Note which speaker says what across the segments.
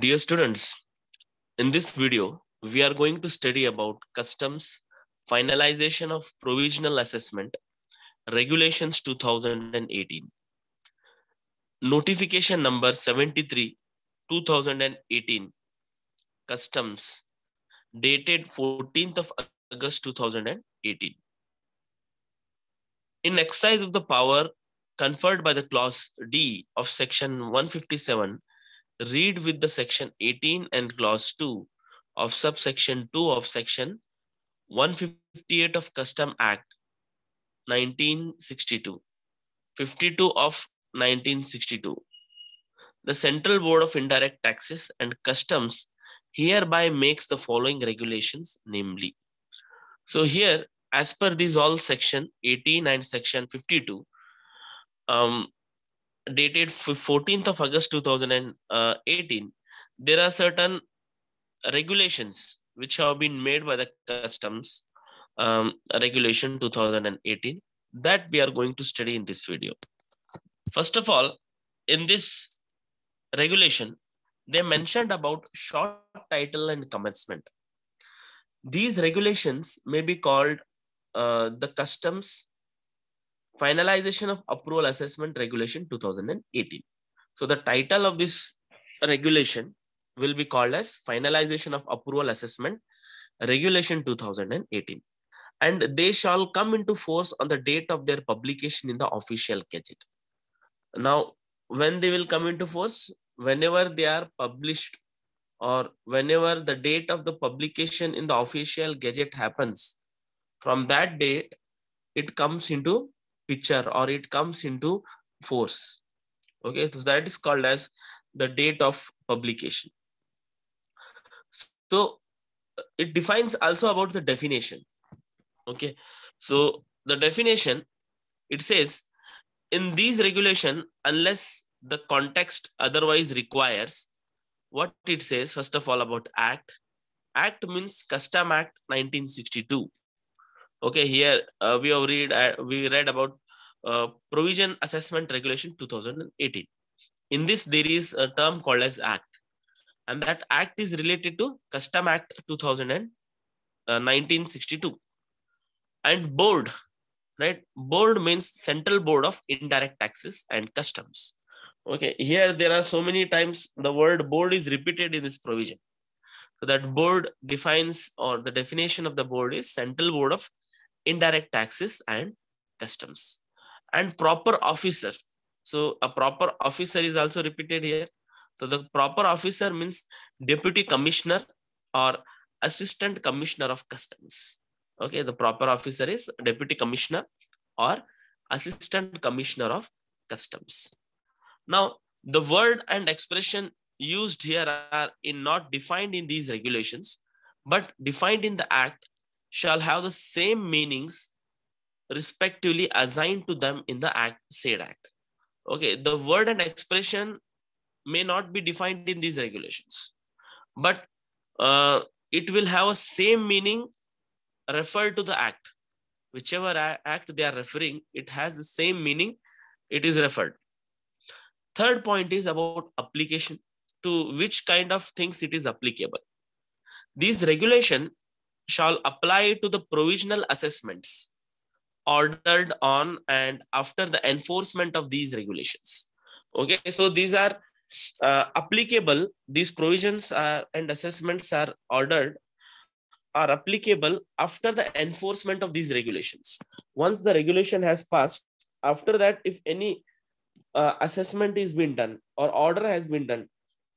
Speaker 1: Dear students, in this video, we are going to study about customs, finalization of provisional assessment, regulations 2018, notification number 73, 2018, customs, dated 14th of August 2018. In exercise of the power conferred by the clause D of section 157, read with the section 18 and clause 2 of subsection 2 of section 158 of Custom Act 1962, 52 of 1962. The Central Board of Indirect Taxes and Customs hereby makes the following regulations, namely. So here, as per these all section 18 and section 52, dated 14th of August 2018, there are certain regulations which have been made by the customs regulation 2018 that we are going to study in this video. First of all, in this regulation, they mentioned about short title and commencement. These regulations may be called the Customs Finalization of Approval Assessment Regulation 2018. So the title of this regulation will be called as Finalization of Approval Assessment Regulation 2018. And they shall come into force on the date of their publication in the official gazette. Now, when they will come into force? Whenever they are published or whenever the date of the publication in the official gazette happens, from that date, it comes into picture or it comes into force. Okay, so that is called as the date of publication. So it defines also about the definition. Okay, so the definition, it says in these regulation, unless the context otherwise requires, what it says, first of all, about act. Act means Custom Act 1962. Okay, here we read about Provision Assessment Regulation 2018. In this, there is a term called as act, and that act is related to Custom Act 1962. And board, right? Board means Central Board of Indirect Taxes and Customs. Okay, here there are so many times the word board is repeated in this provision. So that board defines, or the definition of the board is Central Board of Indirect Taxes and Customs. And proper officer. So a proper officer is also repeated here. So the proper officer means Deputy Commissioner or Assistant Commissioner of Customs. Okay, the proper officer is Deputy Commissioner or Assistant Commissioner of Customs. Now, the word and expression used here are not defined in these regulations, but defined in the Act shall have the same meanings respectively assigned to them in the said Act. Okay, the word and expression may not be defined in these regulations, but it will have a same meaning referred to the Act. Whichever Act they are referring, it has the same meaning, it is referred. Third point is about application, to which kind of things it is applicable. These regulation shall apply to the provisional assessments ordered on and after the enforcement of these regulations. Okay, so these are applicable, these provisions and assessments are ordered, are applicable after the enforcement of these regulations. Once the regulation has passed, after that, if any assessment is been done or order has been done,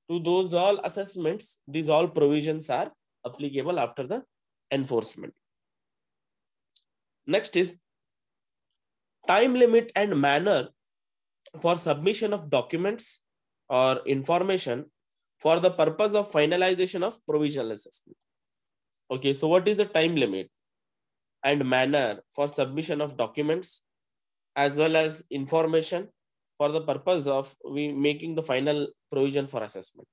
Speaker 1: to those all assessments, these all provisions are applicable after the enforcement. Next is time limit and manner for submission of documents or information for the purpose of finalization of provisional assessment. Okay, so what is the time limit and manner for submission of documents as well as information for the purpose of making the final provision for assessment?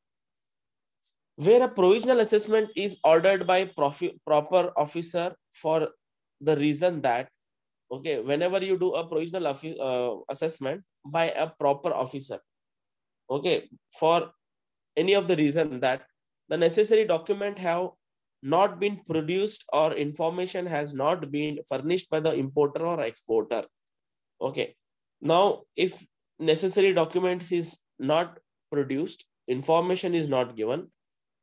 Speaker 1: Where a provisional assessment is ordered by proper officer for the reason that, okay, whenever you do a provisional assessment by a proper officer, okay, for any of the reason that the necessary document have not been produced or information has not been furnished by the importer or exporter. Okay. Now, if necessary documents is not produced, information is not given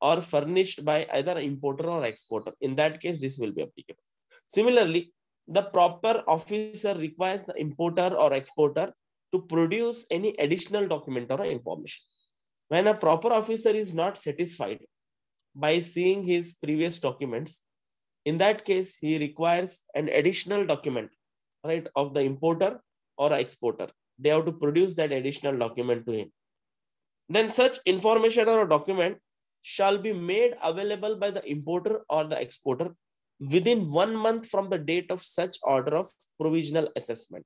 Speaker 1: or furnished by either importer or exporter, in that case, this will be applicable. Similarly, the proper officer requires the importer or exporter to produce any additional document or information. When a proper officer is not satisfied by seeing his previous documents, in that case, he requires an additional document, right, of the importer or exporter. They have to produce that additional document to him. Then such information or document shall be made available by the importer or the exporter within 1 month from the date of such order of provisional assessment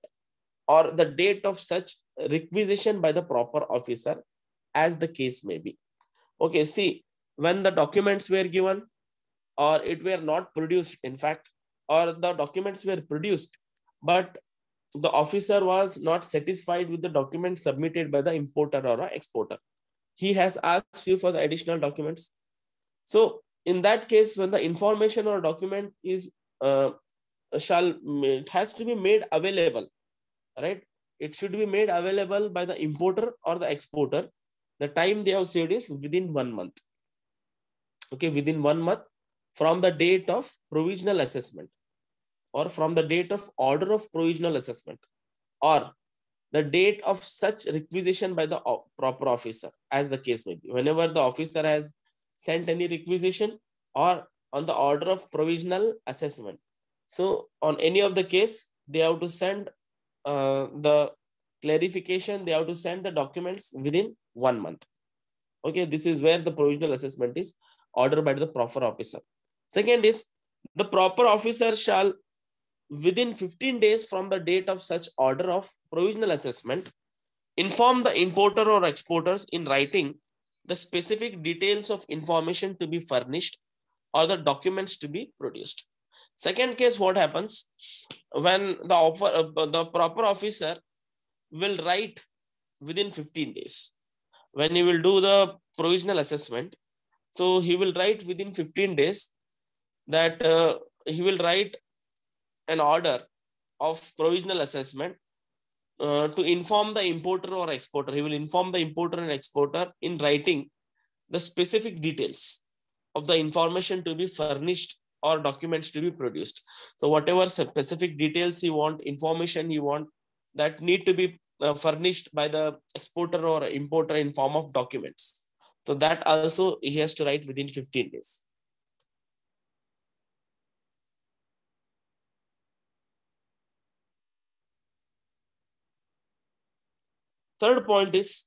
Speaker 1: or the date of such requisition by the proper officer, as the case may be. Okay, see, when the documents were given or it were not produced, in fact, or the documents were produced, but the officer was not satisfied with the document submitted by the importer or exporter. He has asked you for the additional documents. So in that case, when the information or document is it has to be made available, right? It should be made available by the importer or the exporter. The time they have said is within 1 month. Okay, within 1 month from the date of provisional assessment or from the date of order of provisional assessment or the date of such requisition by the proper officer, as the case may be. Whenever the officer has sent any requisition or on the order of provisional assessment. So on any of the case, they have to send the clarification, they have to send the documents within 1 month. Okay, this is where the provisional assessment is ordered by the proper officer. Second is the proper officer shall within 15 days from the date of such order of provisional assessment inform the importer or exporters in writing the specific details of information to be furnished or the documents to be produced. Second case, what happens when the proper officer will write within 15 days when he will do the provisional assessment. So he will write within 15 days that he will write an order of provisional assessment to inform the importer or exporter. He will inform the importer and exporter in writing the specific details of the information to be furnished or documents to be produced. So whatever specific details you want, information you want, that need to be furnished by the exporter or importer in form of documents. So that also he has to write within 15 days. Third point is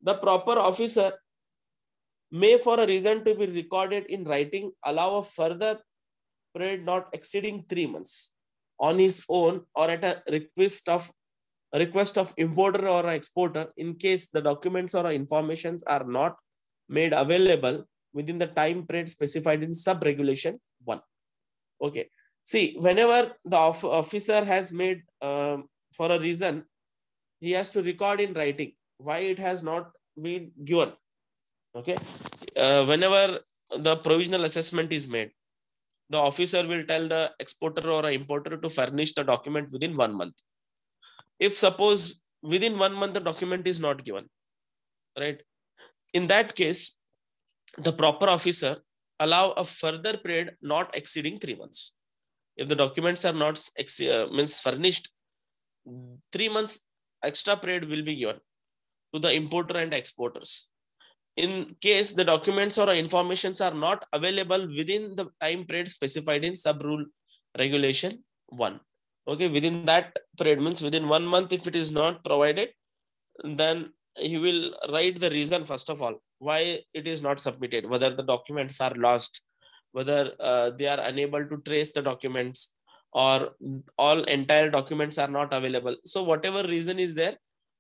Speaker 1: the proper officer may, for a reason to be recorded in writing, allow a further period not exceeding 3 months on his own or at a request of importer or exporter in case the documents or informations are not made available within the time period specified in sub-regulation 1. Okay. See, whenever the officer has made for a reason, he has to record in writing why it has not been given. Okay. Whenever the provisional assessment is made, the officer will tell the exporter or importer to furnish the document within 1 month. If suppose within 1 month the document is not given, right? In that case, the proper officer allow a further period not exceeding 3 months. If the documents are not furnished, 3 months extra period will be given to the importer and exporters. In case the documents or informations are not available within the time period specified in sub-rule regulation 1. Okay, within that period means within 1 month, if it is not provided, then he will write the reason first of all why it is not submitted, whether the documents are lost, whether they are unable to trace the documents, or all entire documents are not available. So whatever reason is there,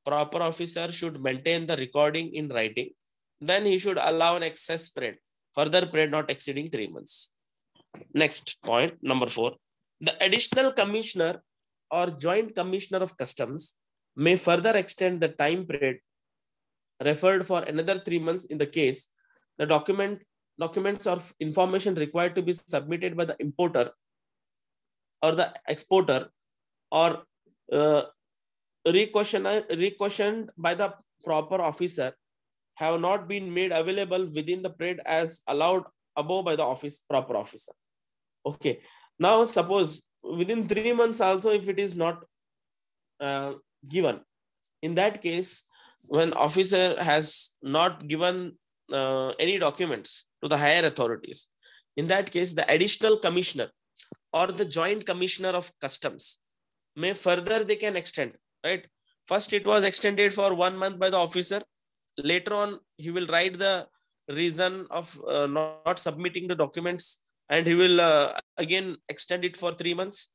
Speaker 1: proper officer should maintain the recording in writing. Then he should allow an excess period, further period not exceeding 3 months. Next point, number 4. The additional commissioner or joint commissioner of customs may further extend the time period referred for another 3 months in the case the documents or information required to be submitted by the importer or the exporter or requestioned by the proper officer have not been made available within the period as allowed above by the proper officer. Okay. Now suppose within 3 months also, if it is not given, in that case, when officer has not given any documents to the higher authorities, in that case, the additional commissioner or the joint commissioner of customs may further they can extend, right? First, it was extended for 1 month by the officer. Later on, he will write the reason of not submitting the documents, and he will again extend it for 3 months.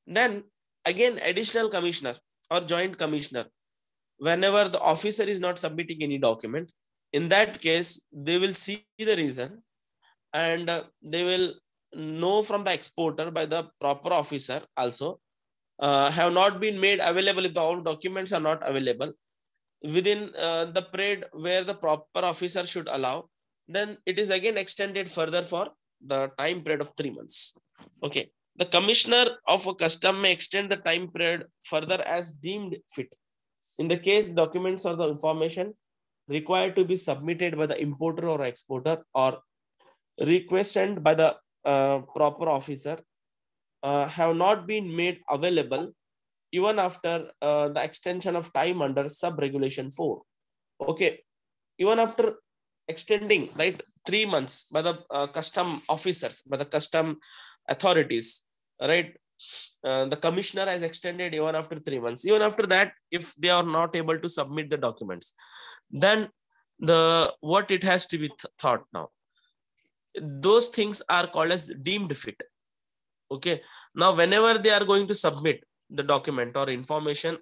Speaker 1: Then again, additional commissioner or joint commissioner, whenever the officer is not submitting any document, in that case, they will see the reason, and they will know from the exporter by the proper officer also have not been made available. If the all documents are not available within the period where the proper officer should allow, then it is again extended further for the time period of 3 months. Okay. The commissioner of a custom may extend the time period further as deemed fit. In the case documents or the information required to be submitted by the importer or exporter or requested by the proper officer have not been made available even after the extension of time under sub regulation 4. Okay. Even after extending, right, 3 months by the custom officers, by the custom authorities, right, the commissioner has extended even after 3 months. Even after that, if they are not able to submit the documents, then what it has to be thought now, those things are called as deemed fit. Okay. Now, whenever they are going to submit the document or information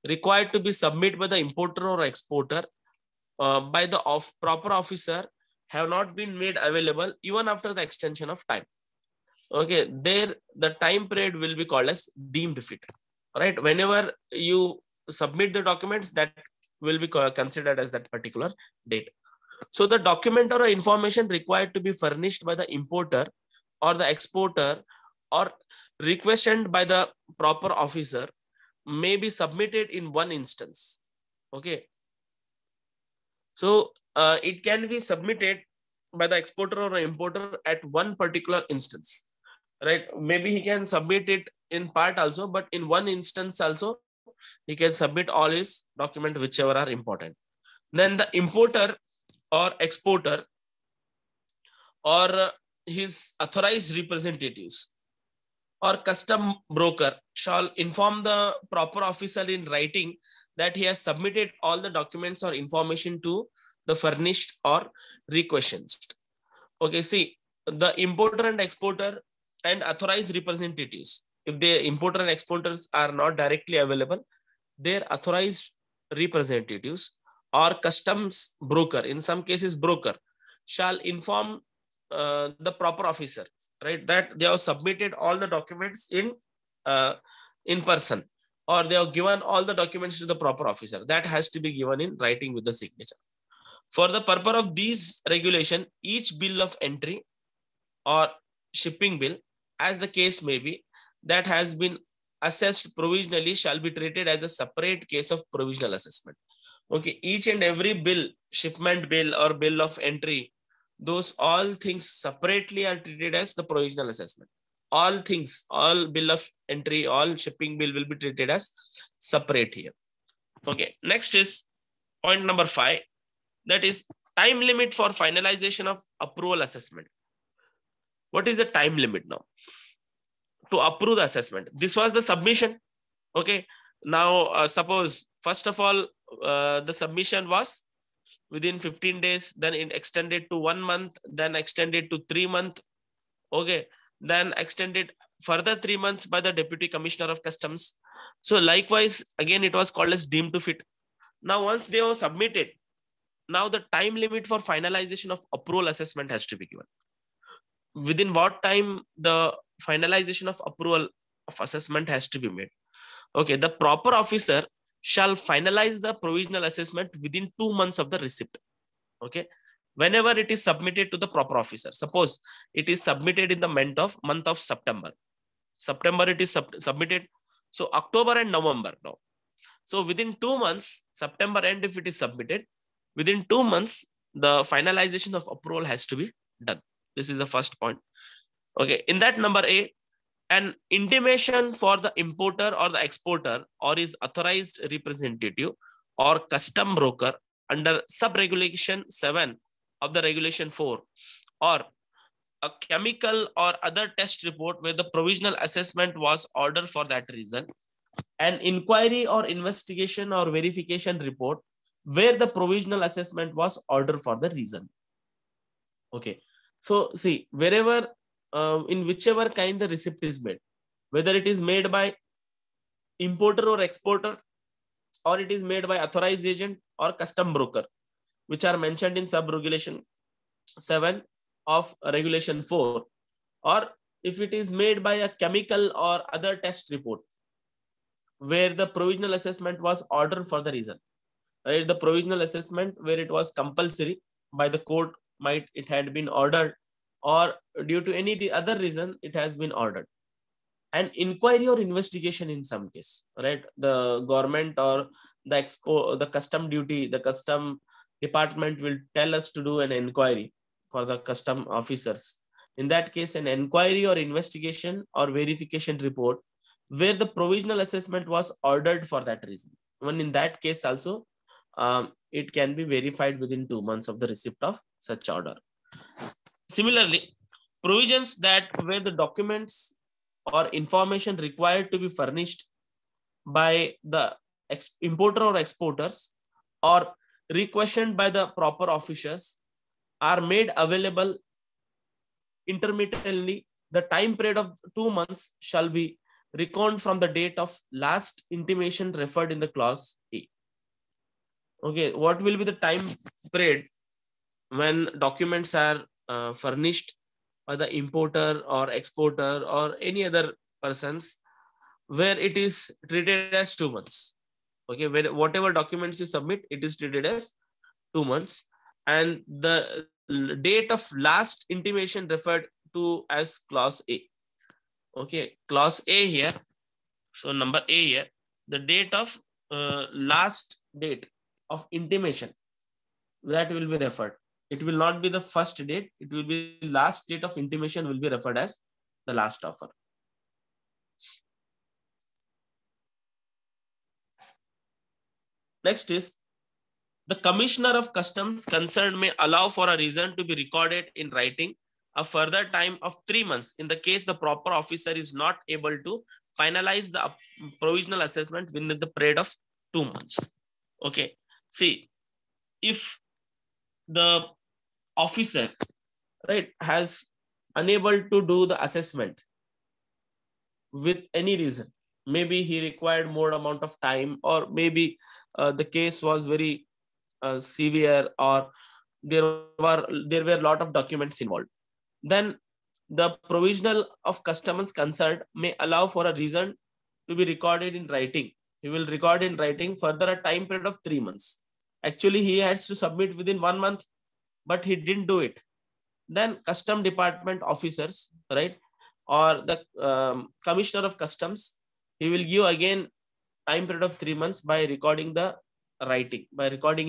Speaker 1: required to be submitted by the importer or exporter by the proper officer have not been made available even after the extension of time. Okay. There, the time period will be called as deemed fit. Right. Whenever you submit the documents, that will be considered as that particular date. So the document or information required to be furnished by the importer or the exporter or requested by the proper officer may be submitted in one instance. Okay. So it can be submitted by the exporter or importer at one particular instance, right? Maybe he can submit it in part also, but in one instance also, he can submit all his document, whichever are important. Then the importer or exporter or his authorized representatives or custom broker shall inform the proper officer in writing that he has submitted all the documents or information to the furnished or requestioned. Okay, see, the importer and exporter and authorized representatives, if the importer and exporters are not directly available, their authorized representatives or customs broker, in some cases broker, shall inform the proper officer, right, that they have submitted all the documents in person, or they have given all the documents to the proper officer. That has to be given in writing with the signature. For the purpose of these regulation, each bill of entry or shipping bill, as the case may be, that has been assessed provisionally shall be treated as a separate case of provisional assessment. Okay, each and every bill, shipment bill or bill of entry, those all things separately are treated as the provisional assessment. All things, all bill of entry, all shipping bill will be treated as separate here. Okay, next is point number 5. That is time limit for finalization of approval assessment. What is the time limit now to approve the assessment? This was the submission. Okay. Now, suppose, first of all, the submission was within 15 days, then it extended to 1 month, then extended to 3 months. Okay. Then extended further 3 months by the Deputy Commissioner of Customs. So likewise, again, it was called as deemed to fit. Now, once they were submitted, now the time limit for finalization of approval assessment has to be given. Within what time the finalization of approval of assessment has to be made? Okay, the proper officer shall finalize the provisional assessment within 2 months of the receipt. Okay, whenever it is submitted to the proper officer. Suppose it is submitted in the month of September. September it is submitted. So October and November now. So within 2 months, September end, if it is submitted, within 2 months, the finalization of approval has to be done. This is the first point. Okay. In that number A, an intimation for the importer or the exporter or his authorized representative or custom broker under sub-regulation 7 of the regulation 4, or a chemical or other test report where the provisional assessment was ordered for that reason, an inquiry or investigation or verification report where the provisional assessment was ordered for the reason. Okay. So see, wherever, in whichever kind the receipt is made, whether it is made by importer or exporter, or it is made by authorized agent or custom broker, which are mentioned in sub-regulation 7 of regulation 4, or if it is made by a chemical or other test report where the provisional assessment was ordered for the reason, right? The provisional assessment where it was compulsory by the court, might it had been ordered, or due to any other reason it has been ordered. An inquiry or investigation in some case, right? The government or the custom duty, the custom department will tell us to do an inquiry for the custom officers. In that case, an inquiry or investigation or verification report where the provisional assessment was ordered for that reason. Even in that case also, it can be verified within 2 months of the receipt of such order. Similarly, provisions that where the documents or information required to be furnished by the importer or exporters or requestioned by the proper officers are made available intermittently. The time period of 2 months shall be reckoned from the date of last intimation referred in the clause A. Okay, what will be the time period when documents are furnished by the importer or exporter or any other persons, where it is treated as 2 months. Okay, whatever documents you submit, it is treated as 2 months, and the date of last intimation referred to as clause A. Okay, clause A here. So number A here, the date of last date of intimation, that will be referred. It will not be the first date. It will be last date of intimation will be referred as the last offer. Next is, the Commissioner of Customs concerned may allow for a reason to be recorded in writing a further time of 3 months in the case the proper officer is not able to finalize the provisional assessment within the period of 2 months. Okay. See, if the officer, right, has unable to do the assessment with any reason, maybe he required more amount of time, or maybe the case was very severe, or there were a lot of documents involved, then the provisional of customers concerned may allow for a reason to be recorded in writing. He will record in writing further a time period of 3 months. Actually, he has to submit within 1 month, but he didn't do it. Then custom department officers, right, or the Commissioner of Customs, he will give again time period of 3 months by recording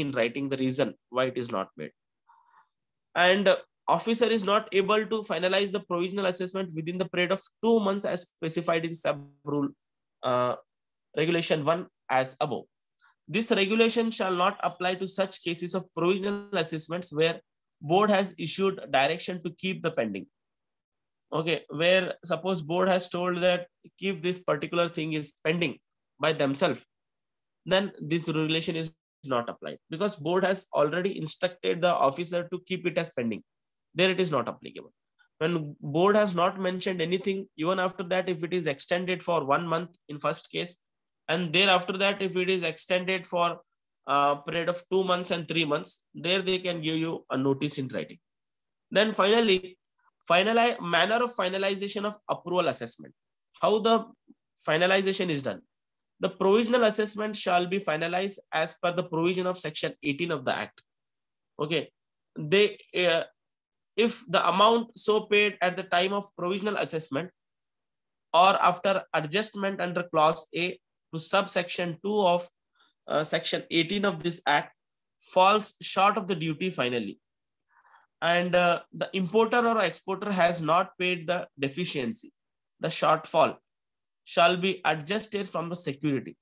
Speaker 1: in writing the reason why it is not made. And officer is not able to finalize the provisional assessment within the period of 2 months as specified in sub rule regulation 1 as above. This regulation shall not apply to such cases of provisional assessments where board has issued direction to keep the pending. Okay, where suppose board has told that keep this particular thing is pending by themselves, then this regulation is not applied, because board has already instructed the officer to keep it as pending. There it is not applicable. When board has not mentioned anything, even after that, if it is extended for 1 month in first case, and thereafter that if it is extended for a period of 2 months and 3 months, there they can give you a notice in writing. Then finally, manner of finalization of approval assessment. How the finalization is done? The provisional assessment shall be finalized as per the provision of section 18 of the Act. Okay. they if the amount so paid at the time of provisional assessment or after adjustment under clause A to subsection 2 of section 18 of this act falls short of the duty finally, and the importer or exporter has not paid the deficiency, the shortfall shall be adjusted from the security,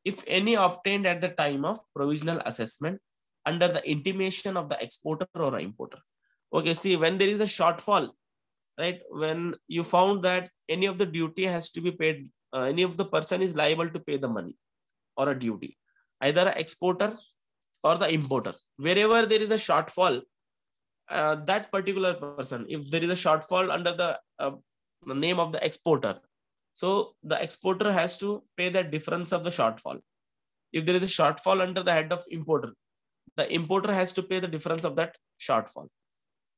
Speaker 1: if any obtained at the time of provisional assessment under the intimation of the exporter or importer. Okay, see, when there is a shortfall, right, when you found that any of the duty has to be paid, any of the person is liable to pay the money or a duty, either an exporter or the importer. Wherever there is a shortfall, that particular person, if there is a shortfall under the name of the exporter, so the exporter has to pay the difference of the shortfall. If there is a shortfall under the head of importer, the importer has to pay the difference of that shortfall.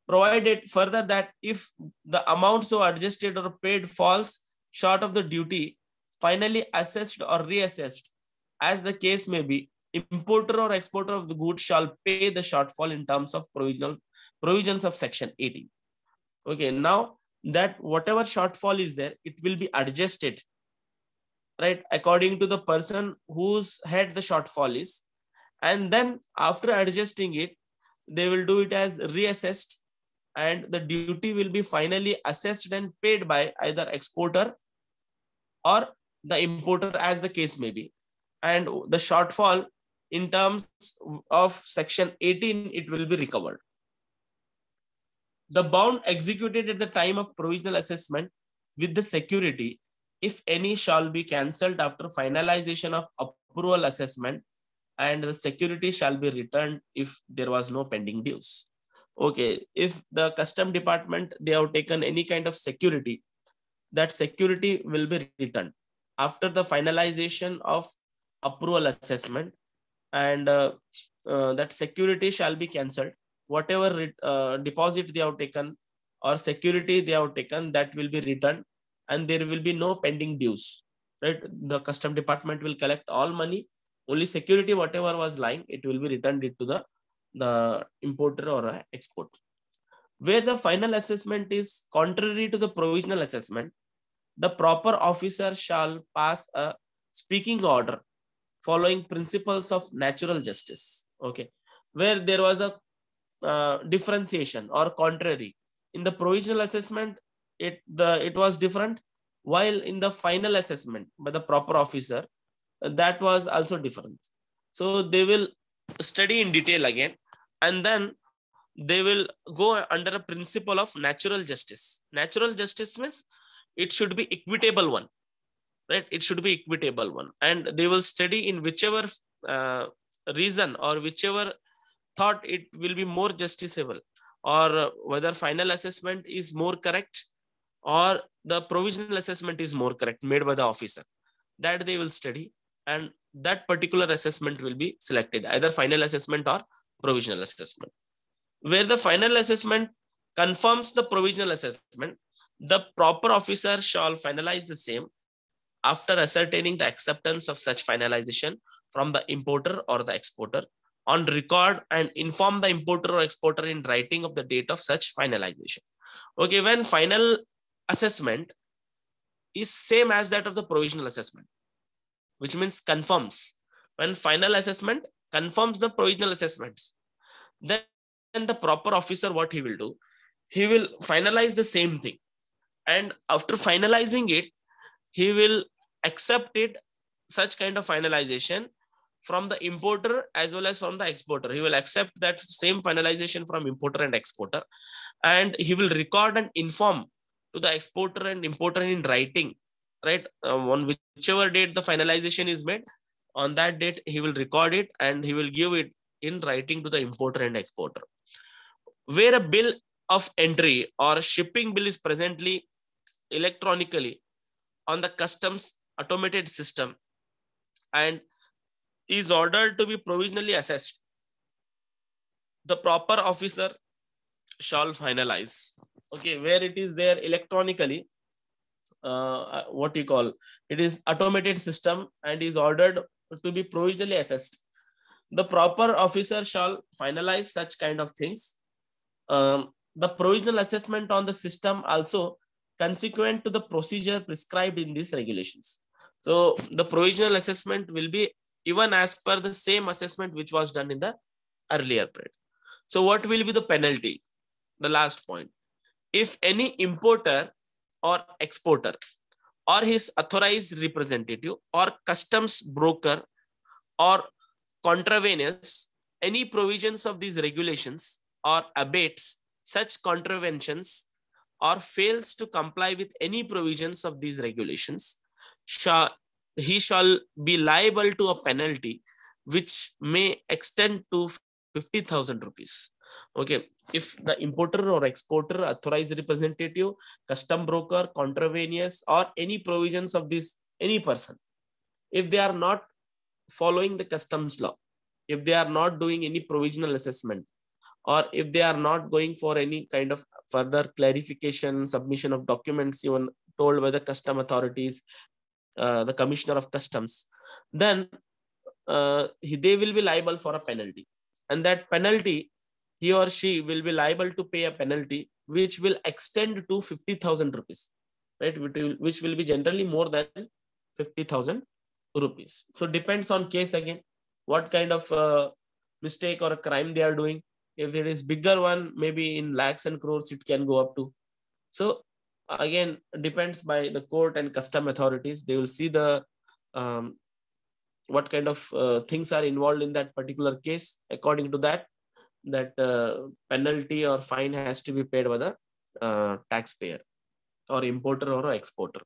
Speaker 1: Provided further that if the amount so adjusted or paid falls short of the duty finally assessed or reassessed, as the case may be, importer or exporter of the goods shall pay the shortfall in terms of provisions of section 18. Okay, now that whatever shortfall is there, it will be adjusted, right, according to the person whose head the shortfall is, and then after adjusting it, they will do it as reassessed, and the duty will be finally assessed and paid by either exporter or the importer, as the case may be. And the shortfall in terms of section 18, it will be recovered. The bond executed at the time of provisional assessment with the security, if any, shall be cancelled after finalization of approval assessment, and the security shall be returned if there was no pending dues. Okay, if the custom department, they have taken any kind of security, that security will be returned after the finalization of approval assessment, and that security shall be cancelled. Whatever deposit they have taken or security they have taken, that will be returned, and there will be no pending dues, right? The custom department will collect all money, only security whatever was lying, it will be returned to the importer or exporter. Where the final assessment is contrary to the provisional assessment, the proper officer shall pass a speaking order following principles of natural justice. Okay, where there was a differentiation or contrary in the provisional assessment, it was different, while in the final assessment by the proper officer, that was also different. So they will study in detail again, and then they will go under a principle of natural justice. Natural justice means it should be equitable one, right? It should be equitable one, and they will study in whichever reason or whichever thought it will be more justiciable, or whether final assessment is more correct or the provisional assessment is more correct made by the officer, that they will study, and that particular assessment will be selected, either final assessment or provisional assessment. Where the final assessment confirms the provisional assessment, the proper officer shall finalize the same after ascertaining the acceptance of such finalization from the importer or the exporter on record, and inform the importer or exporter in writing of the date of such finalization. Okay, when final assessment is same as that of the provisional assessment, which means confirms, when final assessment confirms the provisional assessments, then the proper officer, what he will do, he will finalize the same thing, and after finalizing it, he will accept it, such kind of finalization, from the importer as well as from the exporter. He will accept that same finalization from importer and exporter, and he will record and inform to the exporter and importer in writing, right? On whichever date the finalization is made, on that date he will record it, and he will give it in writing to the importer and exporter. Where a bill of entry or shipping bill is presently electronically on the customs automated system and is ordered to be provisionally assessed, the proper officer shall finalize. Okay, where it is there electronically, what you call, it is automated system and is ordered to be provisionally assessed, the proper officer shall finalize such kind of things, the provisional assessment on the system also consequent to the procedure prescribed in these regulations. So the provisional assessment will be even as per the same assessment which was done in the earlier period. So what will be the penalty? The last point. If any importer or exporter or his authorized representative or customs broker or contravenes any provisions of these regulations or abates such contraventions or fails to comply with any provisions of these regulations, he shall be liable to a penalty which may extend to 50,000 rupees. Okay. If the importer or exporter, authorized representative, custom broker, contravenous, or any provisions of this, any person, if they are not following the customs law, if they are not doing any provisional assessment, or if they are not going for any kind of further clarification, submission of documents even told by the custom authorities, the commissioner of customs, then they will be liable for a penalty. And that penalty, he or she will be liable to pay a penalty which will extend to 50,000 rupees, right? Which will be generally more than 50,000 rupees. So depends on case again, what kind of mistake or a crime they are doing. If it is bigger one, maybe in lakhs and crores, it can go up to. So again, depends by the court and custom authorities. They will see the what kind of things are involved in that particular case. According to that, penalty or fine has to be paid by the taxpayer or importer or exporter.